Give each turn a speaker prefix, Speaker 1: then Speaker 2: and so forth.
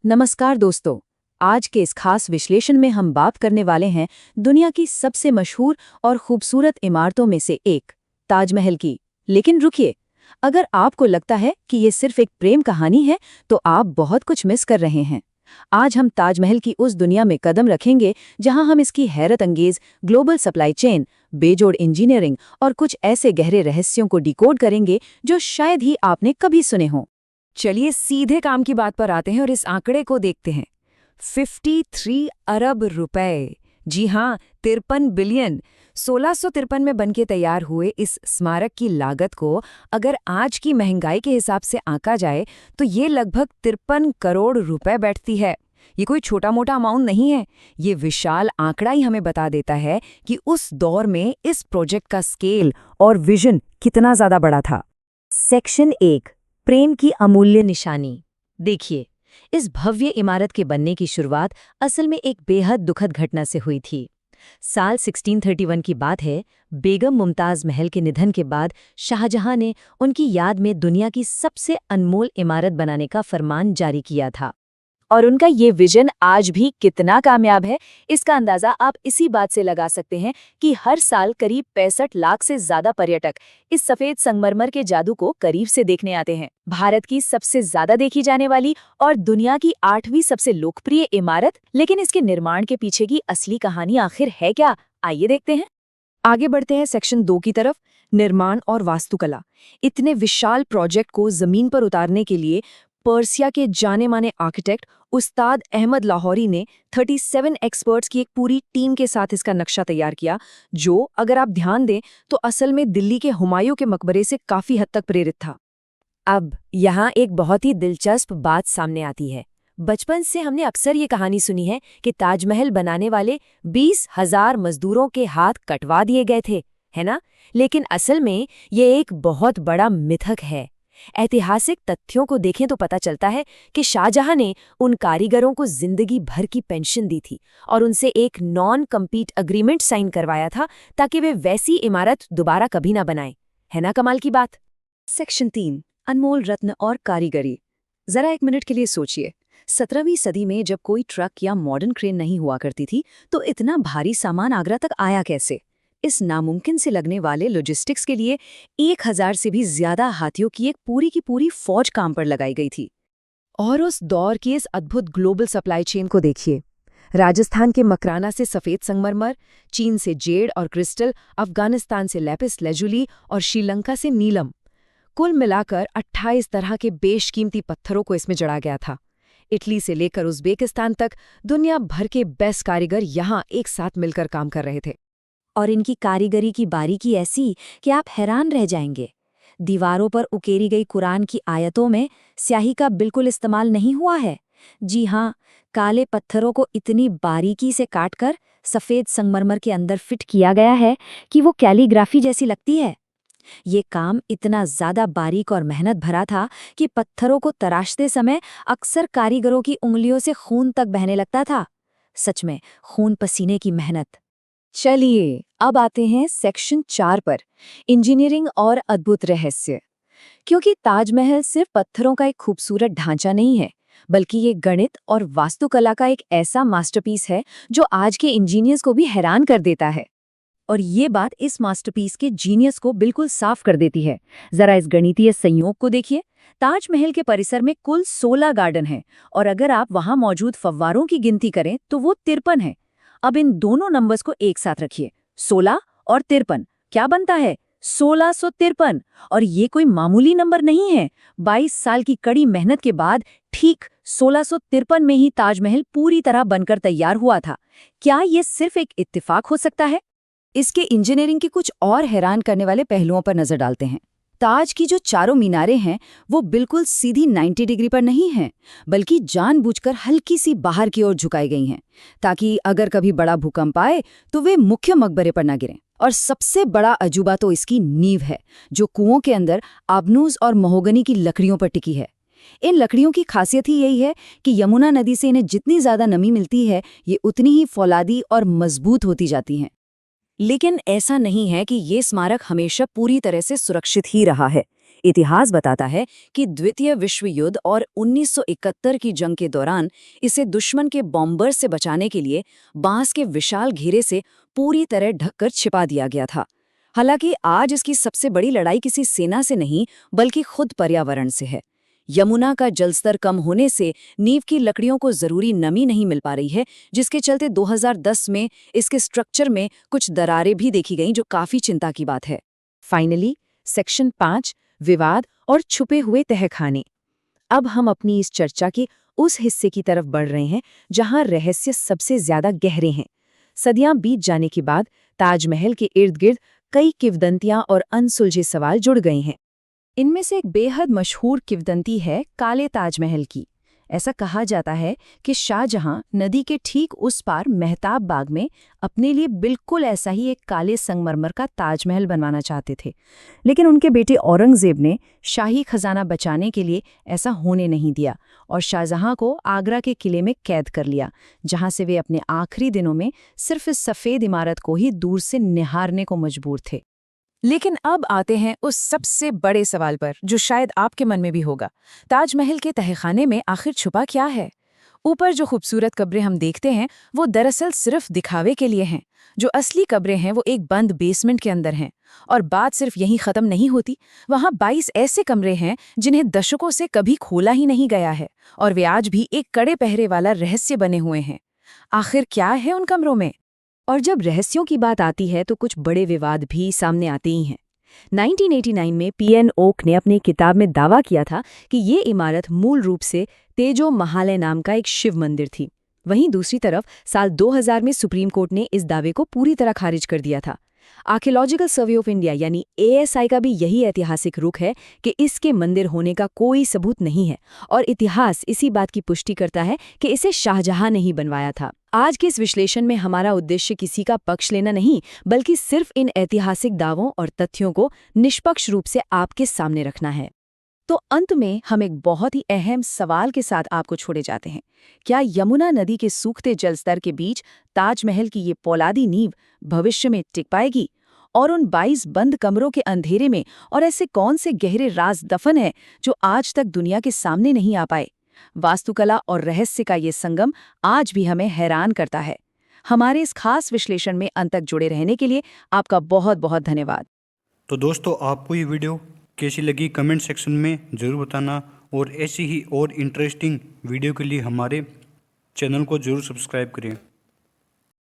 Speaker 1: नमस्कार दोस्तों। आज के इस खास विश्लेषण में हम बात करने वाले हैं दुनिया की सबसे मशहूर और खूबसूरत इमारतों में से एक, ताजमहल की। लेकिन रुकिए, अगर आपको लगता है कि ये सिर्फ एक प्रेम कहानी है, तो आप बहुत कुछ मिस कर रहे हैं। आज हम ताजमहल की उस दुनिया में कदम रखेंगे जहां हम इसकी हैरत अंगेज ग्लोबल सप्लाई चेन, बेजोड़ इंजीनियरिंग और कुछ ऐसे गहरे रहस्यों को डिकोड करेंगे जो शायद ही आपने कभी सुने हों।
Speaker 2: चलिए सीधे काम की बात पर आते हैं और इस आंकड़े को देखते हैं। 53 अरब रुपए, जी हाँ, 53 बिलियन। 1653 में बनके तैयार हुए इस स्मारक की लागत को अगर आज की महंगाई के हिसाब से आंका जाए तो ये लगभग 53 करोड़ रुपए बैठती है। ये कोई छोटा मोटा अमाउंट नहीं है। ये विशाल आंकड़ा ही हमें बता देता है कि उस दौर में इस प्रोजेक्ट का स्केल और विजन कितना ज्यादा बड़ा था।
Speaker 1: सेक्शन 1, प्रेम की अमूल्य निशानी। देखिए, इस भव्य इमारत के बनने की शुरुआत असल में एक बेहद दुखद घटना से हुई थी। साल 1631 की बात है। बेगम मुमताज महल के निधन के बाद शाहजहां ने उनकी याद में दुनिया की सबसे अनमोल इमारत बनाने का फरमान जारी किया था। और उनका ये विजन आज भी कितना कामयाब है, इसका अंदाजा आप इसी बात से लगा सकते हैं कि हर साल करीब 65 लाख से ज्यादा पर्यटक इस सफेद संगमरमर के जादू को करीब से देखने आते हैं। भारत की सबसे ज्यादा देखी जाने वाली और दुनिया की 8वीं सबसे लोकप्रिय इमारत, लेकिन इसके निर्माण के पीछे की असली कहानी आखिर है क्या? आइए देखते हैं।
Speaker 2: आगे बढ़ते हैं सेक्शन 2 की तरफ, निर्माण और वास्तुकला। इतने विशाल प्रोजेक्ट को जमीन पर उतारने के लिए पर्सिया के जाने माने आर्किटेक्ट उस्ताद अहमद लाहौरी ने 37 एक्सपर्ट्स की एक पूरी टीम के साथ इसका नक्शा तैयार किया, जो अगर आप ध्यान दें तो असल में दिल्ली के हुमायूं के मकबरे से काफी हद तक प्रेरित था।
Speaker 1: अब यहाँ एक बहुत ही दिलचस्प बात सामने आती है। बचपन से हमने अक्सर ये कहानी सुनी है कि ताजमहल बनाने वाले 20,000 मजदूरों के हाथ कटवा दिए गए थे, है ना? लेकिन असल में ये एक बहुत बड़ा मिथक है। ऐतिहासिक तथ्यों को देखें तो पता चलता है कि शाहजहां ने उन कारीगरों को जिंदगी भर की पेंशन दी थी और उनसे एक नॉन कम्पीट अग्रीमेंट साइन करवाया था ताकि वे वैसी इमारत दोबारा कभी ना बनाएं। है ना कमाल की बात?
Speaker 2: सेक्शन 3, अनमोल रत्न और कारीगरी। जरा एक मिनट के लिए सोचिए, 17वीं सदी में जब कोई ट्रक या मॉडर्न क्रेन नहीं हुआ करती थी तो इतना भारी सामान आगरा तक आया कैसे? इस नामुमकिन से लगने वाले लॉजिस्टिक्स के लिए 1000 से भी ज्यादा हाथियों की एक पूरी की पूरी फौज काम पर लगाई गई थी। और उस दौर की इस अद्भुत ग्लोबल सप्लाई चेन को देखिए। राजस्थान के मकराना से सफेद संगमरमर, चीन से जेड और क्रिस्टल, अफगानिस्तान से लैपिस लेजुली और श्रीलंका से नीलम। कुल मिलाकर 28 तरह के बेशकीमती पत्थरों को इसमें जड़ा गया था। इटली से लेकर उज़्बेकिस्तान तक दुनिया भर के बेस्ट कारीगर यहाँ एक साथ मिलकर काम कर रहे थे।
Speaker 1: और इनकी कारीगरी की बारीकी ऐसी कि आप हैरान रह जाएंगे। दीवारों पर उकेरी गई कुरान की आयतों में स्याही का बिल्कुल इस्तेमाल नहीं हुआ है। जी हाँ, काले पत्थरों को इतनी बारीकी से काटकर सफेद संगमरमर के अंदर फिट किया गया है कि वो कैलीग्राफी जैसी लगती है। ये काम इतना ज्यादा बारीक और मेहनत भरा था कि पत्थरों को तराशते समय अक्सर कारीगरों की उंगलियों से खून तक बहने लगता था। सच में खून पसीने की मेहनत। चलिए अब आते हैं सेक्शन 4 पर, इंजीनियरिंग और अद्भुत रहस्य। क्योंकि ताजमहल सिर्फ पत्थरों का एक खूबसूरत ढांचा नहीं है, बल्कि ये गणित और वास्तुकला का एक ऐसा मास्टरपीस है जो आज के इंजीनियर्स को भी हैरान कर देता है। और ये बात इस मास्टरपीस के जीनियस को बिल्कुल साफ कर देती है। जरा इस गणितीय संयोग को देखिए। ताजमहल के परिसर में कुल 16 गार्डन हैं और अगर आप वहां मौजूद फव्वारों की गिनती करें तो वो 53 है। अब इन दोनों नंबर्स को एक साथ रखिए, 16 और 53, क्या बनता है? 1653। और ये कोई मामूली नंबर नहीं है। 22 साल की कड़ी मेहनत के बाद ठीक 1653 में ही ताजमहल पूरी तरह बनकर तैयार हुआ था। क्या ये सिर्फ एक इत्तेफाक हो सकता है? इसके इंजीनियरिंग के कुछ और हैरान करने वाले पहलुओं पर नजर डालते हैं। ताज की जो चारों मीनारें हैं वो बिल्कुल सीधी 90 डिग्री पर नहीं हैं, बल्कि जानबूझकर हल्की सी बाहर की ओर झुकाई गई हैं ताकि अगर कभी बड़ा भूकंप आए तो वे मुख्य मकबरे पर न गिरें। और सबसे बड़ा अजूबा तो इसकी नींव है, जो कुओं के अंदर आबनूज और महोगनी की लकड़ियों पर टिकी है। इन लकड़ियों की खासियत ही यही है कि यमुना नदी से इन्हें जितनी ज्यादा नमी मिलती है ये उतनी ही फौलादी और मजबूत होती जाती हैं। लेकिन ऐसा नहीं है कि ये स्मारक हमेशा पूरी तरह से सुरक्षित ही रहा है।
Speaker 2: इतिहास बताता है कि द्वितीय विश्व युद्ध और 1971 की जंग के दौरान इसे दुश्मन के बॉम्बर से बचाने के लिए बांस के विशाल घेरे से पूरी तरह ढककर छिपा दिया गया था। हालांकि आज इसकी सबसे बड़ी लड़ाई किसी सेना से नहीं बल्कि खुद पर्यावरण से है। यमुना का जलस्तर कम होने से नींव की लकड़ियों को जरूरी नमी नहीं मिल पा रही है, जिसके चलते 2010 में इसके स्ट्रक्चर में कुछ दरारें भी देखी गईं, जो काफी चिंता की बात है। फाइनली सेक्शन 5 विवाद और छुपे हुए तहखाने। अब हम अपनी इस चर्चा के उस हिस्से की तरफ बढ़ रहे हैं जहां रहस्य सबसे ज्यादा गहरे हैं। सदियां बीत जाने के बाद ताजमहल के इर्द गिर्द कई किंवदंतियां और अनसुलझे सवाल जुड़ गए हैं। इनमें से एक बेहद मशहूर किंवदंती है काले ताजमहल की। ऐसा कहा जाता है कि शाहजहां नदी के ठीक उस पार मेहताब बाग में अपने लिए बिल्कुल ऐसा ही एक काले संगमरमर का ताजमहल बनवाना चाहते थे, लेकिन उनके बेटे औरंगजेब ने शाही खजाना बचाने के लिए ऐसा होने नहीं दिया और शाहजहां को आगरा के किले में कैद कर लिया, जहां से वे अपने आखिरी दिनों में सिर्फ इस सफ़ेद इमारत को ही दूर से निहारने को मजबूर थे। लेकिन अब आते हैं उस सबसे बड़े सवाल पर, जो शायद आपके मन में भी होगा। ताजमहल के तहखाने में आखिर छुपा क्या है? ऊपर जो खूबसूरत कब्रें हम देखते हैं वो दरअसल सिर्फ दिखावे के लिए हैं। जो असली कब्रें हैं वो एक बंद बेसमेंट के अंदर हैं। और बात सिर्फ यहीं खत्म नहीं होती। वहाँ 22 ऐसे कमरे हैं जिन्हें दशकों से कभी खोला ही नहीं गया है, और वे आज भी एक कड़े पहरे वाला रहस्य बने हुए हैं। आखिर क्या है उन कमरों में? और जब रहस्यों की बात आती है तो कुछ बड़े विवाद भी सामने आते ही हैं। 1989 में पीएन ओक ने अपनी किताब में दावा किया था कि ये इमारत मूल रूप से तेजो महालय नाम का एक शिव मंदिर थी। वहीं दूसरी तरफ साल 2000 में सुप्रीम कोर्ट ने इस दावे को पूरी तरह खारिज कर दिया था। आर्कियोलॉजिकल सर्वे ऑफ इंडिया यानी एएसआई का भी यही ऐतिहासिक रुख है कि इसके मंदिर होने का कोई सबूत नहीं है, और इतिहास इसी बात की पुष्टि करता है कि इसे शाहजहां ने ही बनवाया था। आज के इस विश्लेषण में हमारा उद्देश्य किसी का पक्ष लेना नहीं, बल्कि सिर्फ इन ऐतिहासिक दावों और तथ्यों को निष्पक्ष रूप से आपके सामने रखना है। तो अंत में हम एक बहुत ही अहम सवाल के साथ आपको छोड़े जाते हैं। क्या यमुना नदी के सूखते जलस्तर के बीच ताजमहल की ये पौलादी नींव भविष्य में टिक पाएगी? और उन 22 बंद कमरों के अंधेरे में और ऐसे कौन से गहरे राज दफन हैं जो आज तक दुनिया के सामने नहीं आ पाए? वास्तुकला और रहस्य का ये संगम आज भी हमें हैरान करता है। हमारे इस खास विश्लेषण में अंत तक जुड़े रहने के लिए आपका बहुत बहुत धन्यवाद।
Speaker 3: तो दोस्तों, आपको ये वीडियो कैसी लगी कमेंट सेक्शन में ज़रूर बताना, और ऐसी ही और इंटरेस्टिंग वीडियो के लिए हमारे चैनल को ज़रूर सब्सक्राइब करें।